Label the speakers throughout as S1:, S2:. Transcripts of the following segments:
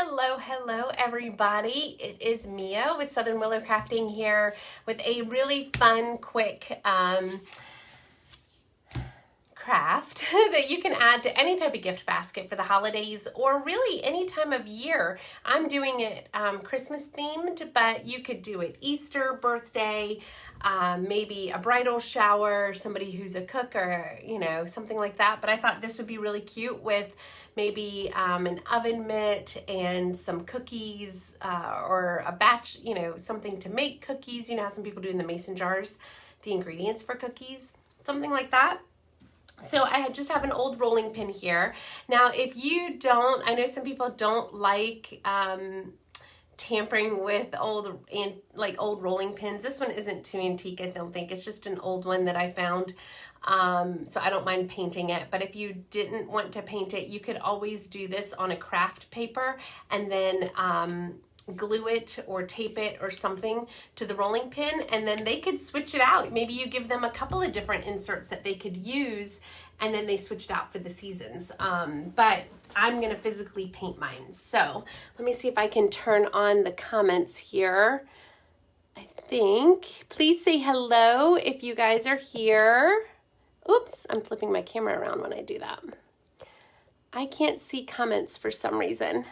S1: Hello everybody. It is Mia with Southern Willow Crafting here with a really fun, quick craft that you can add to any type of gift basket for the holidays or really any time of year. I'm doing it Christmas themed, but you could do it Easter, birthday, maybe a bridal shower, somebody who's a cook or, you know, something like that. But I thought this would be really cute with maybe an oven mitt and some cookies or a batch, you know, something to make cookies. You know how some people do in the mason jars, the ingredients for cookies, something like that. So I just have an old rolling pin here. Now, if you don't, I know some people don't like tampering with old rolling pins. This one isn't too antique, I don't think. It's just an old one that I found. So I don't mind painting it, but if you didn't want to paint it, you could always do this on a craft paper and then glue it or tape it or something to the rolling pin, and then they could switch it out. Maybe you give them a couple of different inserts that they could use, and then they switch it out for the seasons. But I'm gonna physically paint mine. So let me see if I can turn on the comments here. I think, please say hello if you guys are here. Oops, I'm flipping my camera around when I do that. I can't see comments for some reason.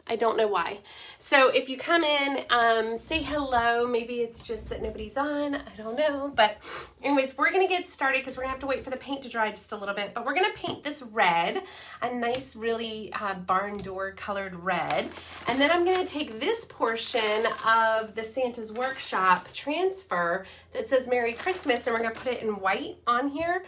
S1: I don't know why. So if you come in, say hello. Maybe it's just that nobody's on. I don't know. But anyways, we're going to get started because we're going to have to wait for the paint to dry just a little bit. But we're going to paint this red, a nice, really barn door colored red. And then I'm going to take this portion of the Santa's Workshop transfer that says Merry Christmas, and we're going to put it in white on here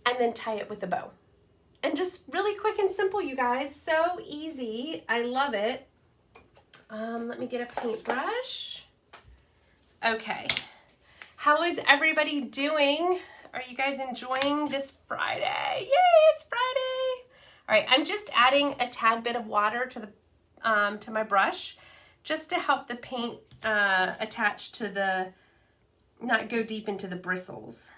S1: and then tie it with a bow. And just really quick and simple, you guys. So easy. I love it. Let me get a paintbrush. Okay. How is everybody doing? Are you guys enjoying this Friday? Yay, it's Friday. All right, I'm just adding a tad bit of water to the to my brush just to help the paint attach to the, not go deep into the bristles.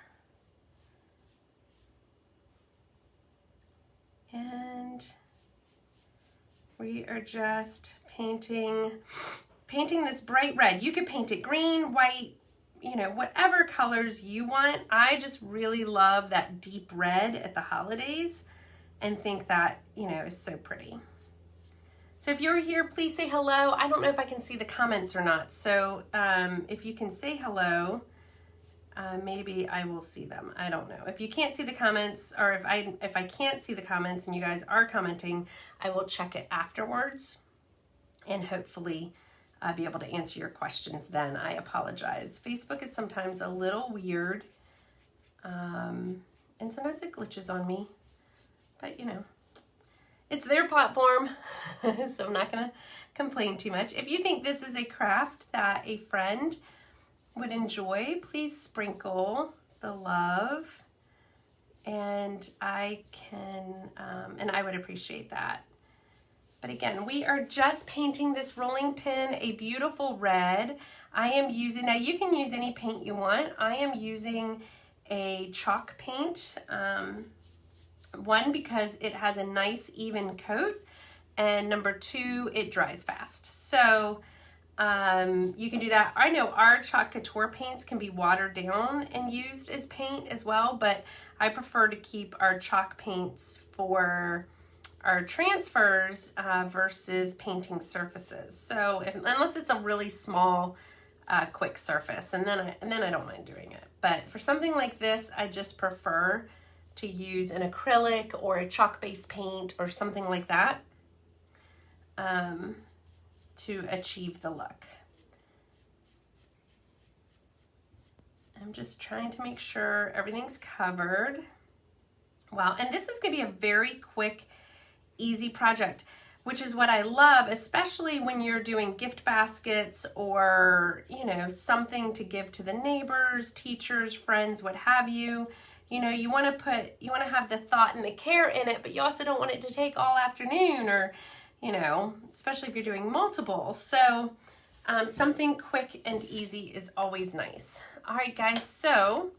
S1: And we are just painting this bright red. You could paint it green, white, you know, whatever colors you want. I just really love that deep red at the holidays and think that, you know, is so pretty. So if you're here, please say hello. I don't know if I can see the comments or not. So if you can say hello, maybe I will see them. I don't know. If you can't see the comments, or if I can't see the comments and you guys are commenting, I will check it afterwards and hopefully be able to answer your questions then. I apologize. Facebook is sometimes a little weird, and sometimes it glitches on me, but you know, it's their platform, so I'm not gonna complain too much. If you think this is a craft that a friend would enjoy, please sprinkle the love, and I would appreciate that. But again, we are just painting this rolling pin a beautiful red. I am using, now you can use any paint you want. I am using a chalk paint, one, because it has a nice even coat, and number two, it dries fast. So you can do that. I know our chalk Couture paints can be watered down and used as paint as well, but I prefer to keep our chalk paints for our transfers versus painting surfaces. So unless it's a really small, quick surface, and then I don't mind doing it. But for something like this, I just prefer to use an acrylic or a chalk-based paint or something like that. To achieve the look. I'm just trying to make sure everything's covered. Wow, and this is gonna be a very quick, easy project, which is what I love, especially when you're doing gift baskets or, you know, something to give to the neighbors, teachers, friends, what have you. You know, you wanna have the thought and the care in it, but you also don't want it to take all afternoon, or, you know, especially if you're doing multiple. So something quick and easy is always nice. All right, guys, so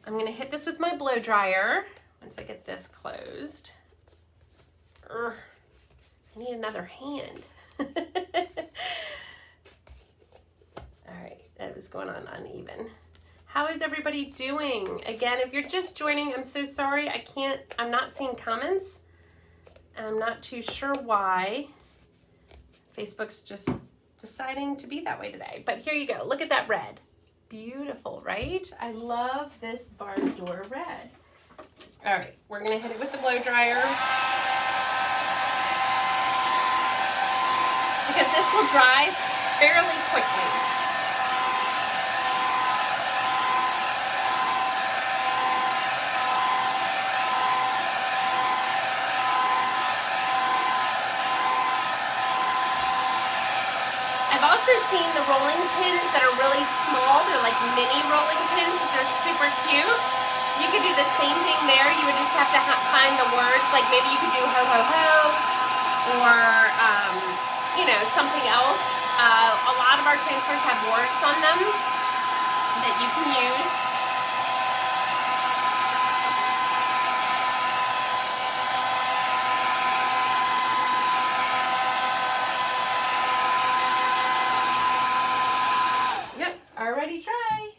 S1: I'm gonna hit this with my blow dryer once I get this closed. I need need another hand. All right, that was going on uneven. How is everybody doing? Again, if you're just joining, I'm so sorry. I'm not seeing comments. I'm not too sure why. Facebook's just deciding to be that way today. But here you go. Look at that red. Beautiful, right? I love this barn door red. All right, we're gonna hit it with the blow dryer. Because this will dry fairly quickly. I've also seen the rolling pins that are really small. They're like mini rolling pins, which are super cute. You could do the same thing there. You would just have to find the words. Like maybe you could do ho ho ho, or you know, something else. A lot of our transfers have words on them that you can use. Already dry.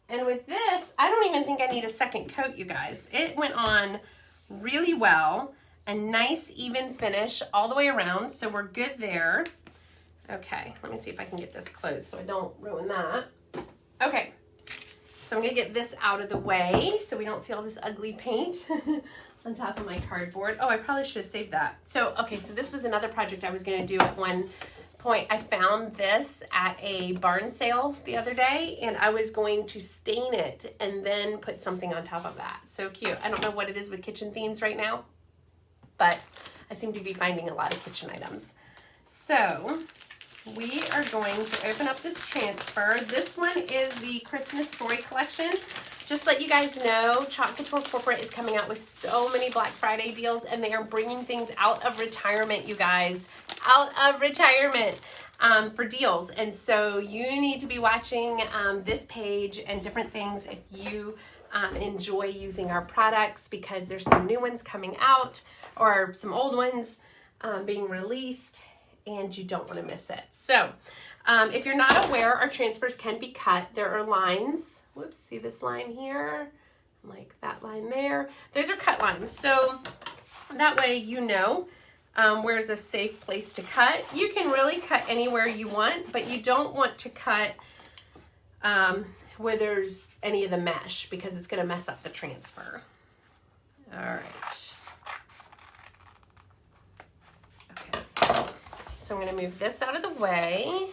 S1: And with this, I don't even think I need a second coat, you guys. It went on really well. A nice even finish all the way around, so we're good there. Okay, let me see if I can get this closed so I don't ruin that. Okay, so I'm gonna get this out of the way so we don't see all this ugly paint on top of my cardboard. Oh, I probably should have saved that. So, okay, so this was another project I was gonna do at one point. I found this at a barn sale the other day, and I was going to stain it and then put something on top of that. So cute. I don't know what it is with kitchen themes right now, but I seem to be finding a lot of kitchen items. So we are going to open up this transfer. This one is the Christmas Story Collection. Just let you guys know, Chalk Decor Corporate is coming out with so many Black Friday deals, and they are bringing things out of retirement, you guys. Out of retirement for deals. And so you need to be watching this page and different things if you enjoy using our products, because there's some new ones coming out or some old ones being released, and you don't want to miss it. So if you're not aware, our transfers can be cut. There are lines. Whoops, see this line here? Like that line there. Those are cut lines. So that way you know where's a safe place to cut. You can really cut anywhere you want, but you don't want to cut where there's any of the mesh, because it's going to mess up the transfer. All right. Okay. So I'm going to move this out of the way.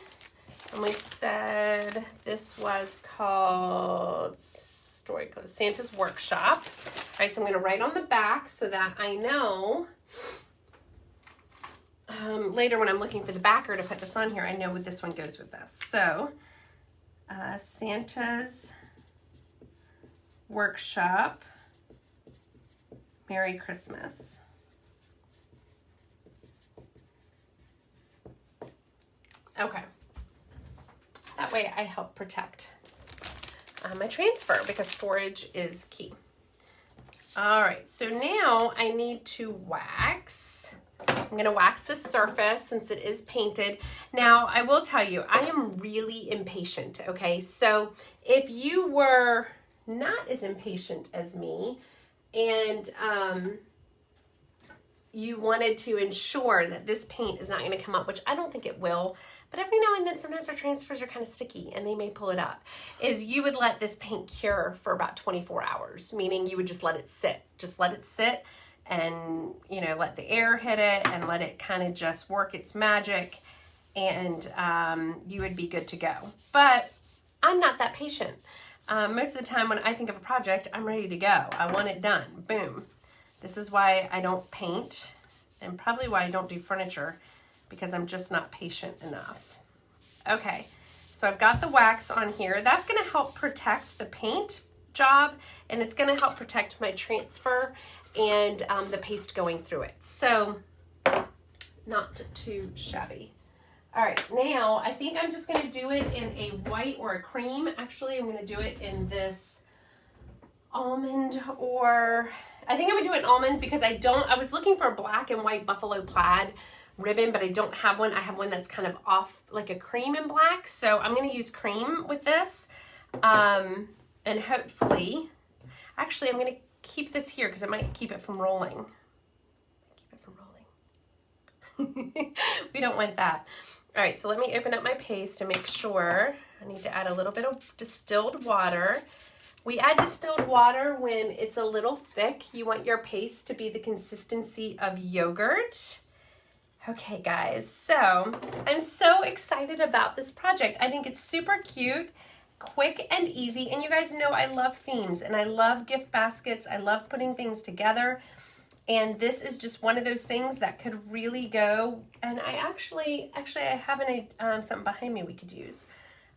S1: And we said this was called Santa's Workshop. All right, so I'm going to write on the back so that I know later when I'm looking for the backer to put this on here, I know what this one goes with this. So, Santa's Workshop, Merry Christmas. Okay. That way I help protect my transfer, because storage is key. All right, so now I need to wax. I'm gonna wax the surface since it is painted. Now, I will tell you, I am really impatient, okay? So if you were not as impatient as me and you wanted to ensure that this paint is not gonna come up, which I don't think it will, but every now and then sometimes our transfers are kind of sticky and they may pull it up, is you would let this paint cure for about 24 hours, meaning you would just let it sit. Just let it sit and, you know, let the air hit it and let it kind of just work its magic, and you would be good to go. But I'm not that patient. Most of the time when I think of a project, I'm ready to go. I want it done. Boom. This is why I don't paint, and probably why I don't do furniture, because I'm just not patient enough. Okay, so I've got the wax on here. That's gonna help protect the paint job, and it's gonna help protect my transfer and the paste going through it. So, not too shabby. All right, now I think I'm just gonna do it in a white or a cream. Actually, I'm gonna do it in this almond, or I think I'm gonna do an almond, because I was looking for a black and white buffalo plaid ribbon, but I don't have one. I have one that's kind of off, like a cream and black. So I'm going to use cream with this. And hopefully, actually I'm going to keep this here because it might keep it from rolling. We don't want that. All right, so let me open up my paste to make sure. I need to add a little bit of distilled water. We add distilled water when it's a little thick. You want your paste to be the consistency of yogurt. Okay, guys, so I'm so excited about this project. I think it's super cute, quick and easy. And you guys know I love themes and I love gift baskets. I love putting things together. And this is just one of those things that could really go. And I actually I have something behind me we could use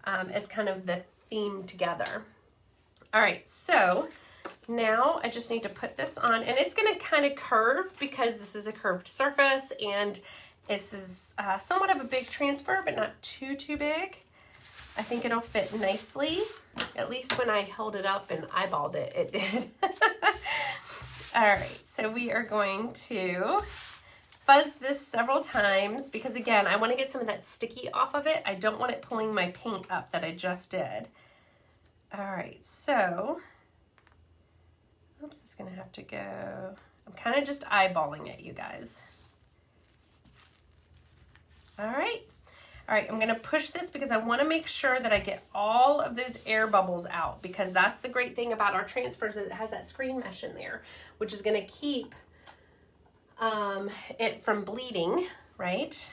S1: as kind of the theme together. All right, so now I just need to put this on, and it's going to kind of curve because this is a curved surface, and this is somewhat of a big transfer, but not too big. I think it'll fit nicely. At least when I held it up and eyeballed it, it did. All right, so we are going to fuzz this several times because, again, I want to get some of that sticky off of it. I don't want it pulling my paint up that I just did. All right, so, oops, it's going to have to go. I'm kind of just eyeballing it, you guys. All right. All right, I'm going to push this because I want to make sure that I get all of those air bubbles out, because that's the great thing about our transfers. It has that screen mesh in there, which is going to keep it from bleeding, right?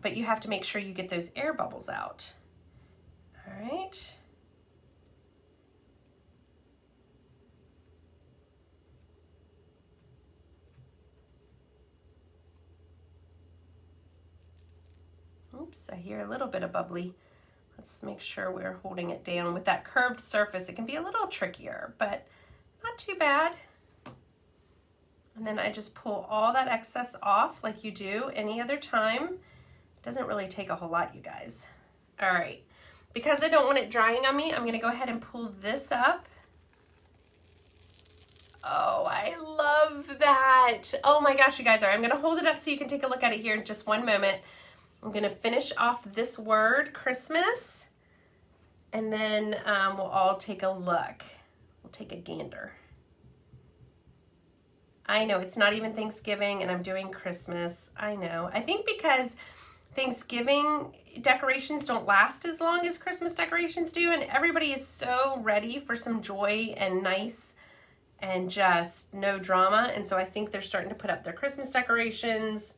S1: But you have to make sure you get those air bubbles out. All right. Oops, I hear a little bit of bubbly. Let's make sure we're holding it down. With that curved surface, it can be a little trickier, but not too bad. And then I just pull all that excess off like you do any other time. It doesn't really take a whole lot, you guys. All right, because I don't want it drying on me, I'm gonna go ahead and pull this up. Oh, I love that. Oh my gosh, you guys. All right, I'm gonna hold it up so you can take a look at it here in just one moment. I'm going to finish off this word, Christmas, and then we'll all take a look. We'll take a gander. I know, it's not even Thanksgiving, and I'm doing Christmas. I know. I think because Thanksgiving decorations don't last as long as Christmas decorations do, and everybody is so ready for some joy and nice and just no drama, and so I think they're starting to put up their Christmas decorations.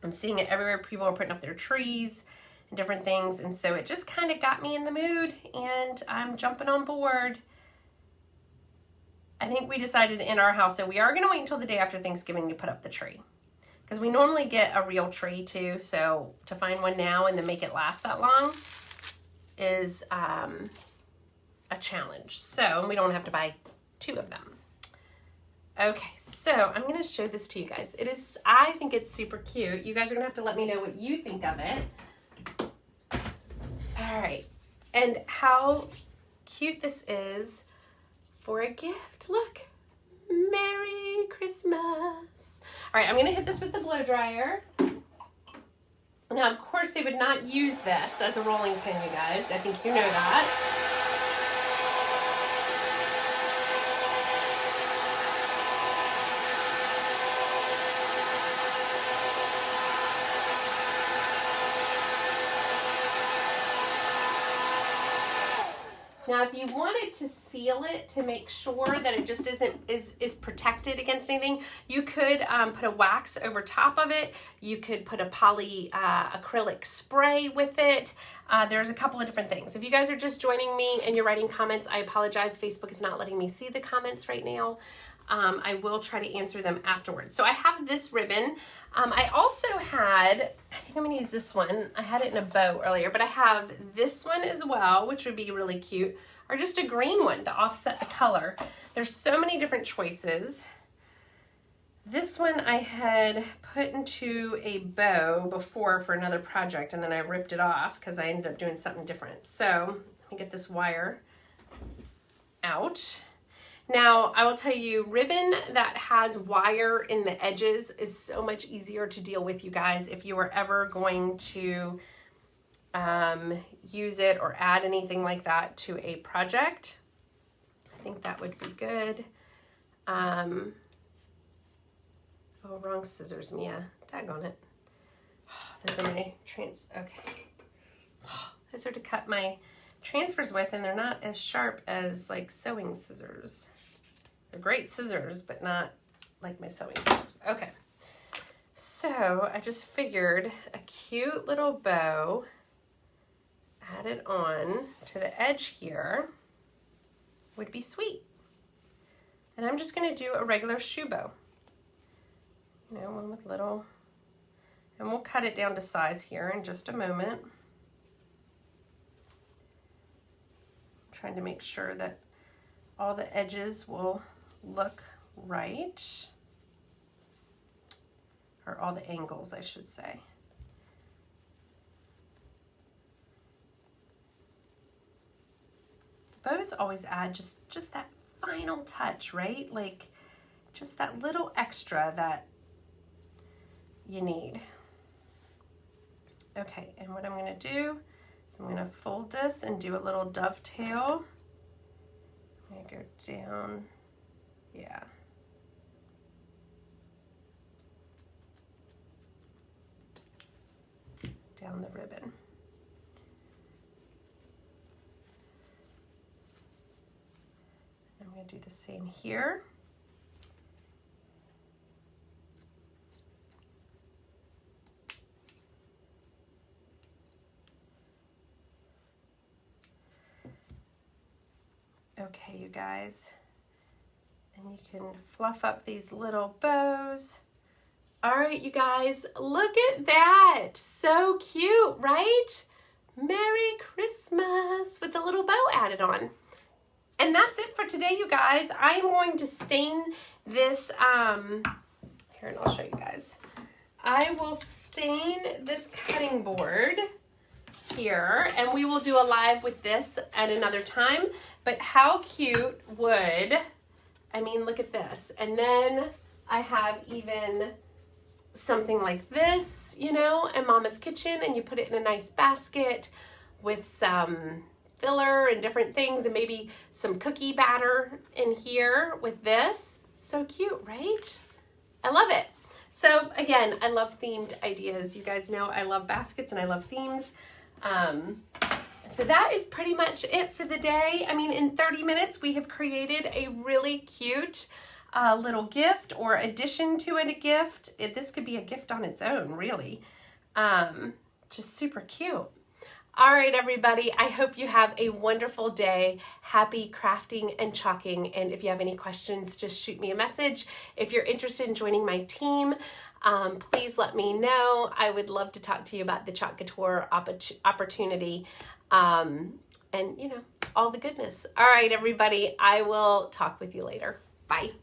S1: I'm seeing it everywhere. People are putting up their trees and different things. And so it just kind of got me in the mood, and I'm jumping on board. I think we decided in our house that we are going to wait until the day after Thanksgiving to put up the tree, because we normally get a real tree too. So to find one now and then make it last that long is a challenge. So we don't have to buy 2 of them. Okay, so I'm going to show this to you guys. I think it's super cute. You guys are going to have to let me know what you think of it. All right, and how cute this is for a gift. Look, Merry Christmas. All right, I'm going to hit this with the blow dryer. Now, of course, they would not use this as a rolling pin, you guys. I think you know that. Now, if you wanted to seal it to make sure that it just is protected against anything, you could put a wax over top of it. You could put a poly acrylic spray with it. There's a couple of different things. If you guys are just joining me and you're writing comments, I apologize. Facebook is not letting me see the comments right now. I will try to answer them afterwards. So I have this ribbon. I also had, I think I'm going to use this one. I had it in a bow earlier, but I have this one as well, which would be really cute, or just a green one to offset the color. There's so many different choices. This one I had put into a bow before for another project, and then I ripped it off because I ended up doing something different. So let me get this wire out. Now, I will tell you, ribbon that has wire in the edges is so much easier to deal with, you guys, if you are ever going to use it or add anything like that to a project. I think that would be good. Oh, wrong scissors, Mia. Daggone it. Oh, those are my okay. Oh, those are to cut my transfers with, and they're not as sharp as like sewing scissors. They're great scissors, but not like my sewing scissors. Okay. So I just figured a cute little bow added on to the edge here would be sweet. And I'm just going to do a regular shoe bow. You know, one with little, and we'll cut it down to size here in just a moment. I'm trying to make sure that all the edges will look right, or all the angles, I should say. Bows always add just that final touch, right? Like just that little extra that you need. Okay, and what I'm going to do is I'm going to fold this and do a little dovetail. I'm going to go down, yeah. Down the ribbon. I'm going to do the same here. Okay, you guys, and you can fluff up these little bows. All right, you guys, look at that. So cute, right? Merry Christmas with the little bow added on. And that's it for today, you guys. I'm going to stain this, here, and I'll show you guys. I will stain this cutting board here, and we will do a live with this at another time. But how cute would, I mean, look at this. And then I have even something like this, you know, in Mama's kitchen, and you put it in a nice basket with some filler and different things, and maybe some cookie batter in here with this. So cute, right? I love it. So again, I love themed ideas. You guys know I love baskets and I love themes. So that is pretty much it for the day. I mean, in 30 minutes, we have created a really cute little gift or addition to it, a gift. This could be a gift on its own, really. Just super cute. All right, everybody, I hope you have a wonderful day. Happy crafting and chalking. And if you have any questions, just shoot me a message. If you're interested in joining my team, please let me know. I would love to talk to you about the Chalk Couture opportunity and, you know, all the goodness. All right, everybody, I will talk with you later. Bye.